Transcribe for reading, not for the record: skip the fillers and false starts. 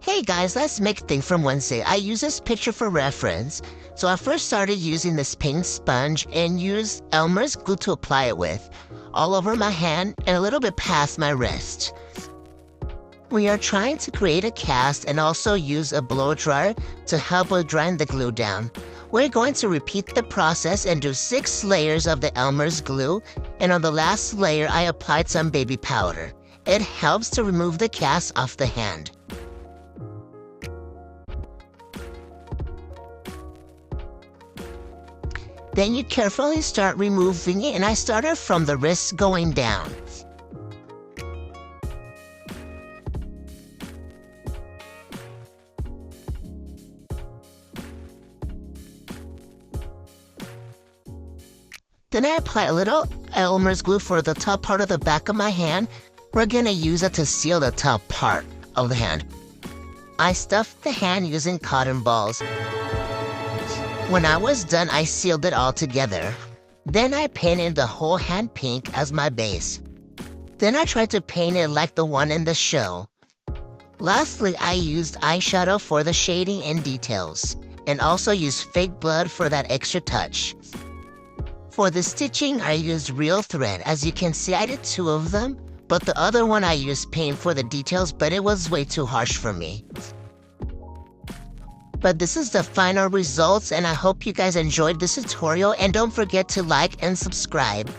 Hey guys, let's make thing from Wednesday. I use this picture for reference. So I first started using this paint sponge and used Elmer's glue to apply it with, all over my hand and a little bit past my wrist. We are trying to create a cast and also use a blow dryer to help with drying the glue down. We're going to repeat the process and do 6 layers of the Elmer's glue, and on the last layer I applied some baby powder. It helps to remove the cast off the hand. Then you carefully start removing it, and I started from the wrist going down. Then I apply a little Elmer's glue for the top part of the back of my hand. We're gonna use it to seal the top part of the hand. I stuffed the hand using cotton balls. When I was done, I sealed it all together. Then I painted the whole hand pink as my base. Then I tried to paint it like the one in the show. Lastly, I used eyeshadow for the shading and details, and also used fake blood for that extra touch. For the stitching, I used real thread. As you can see, I did 2 of them, but the other one I used paint for the details, but it was way too harsh for me. But this is the final results, and I hope you guys enjoyed this tutorial, and don't forget to like and subscribe.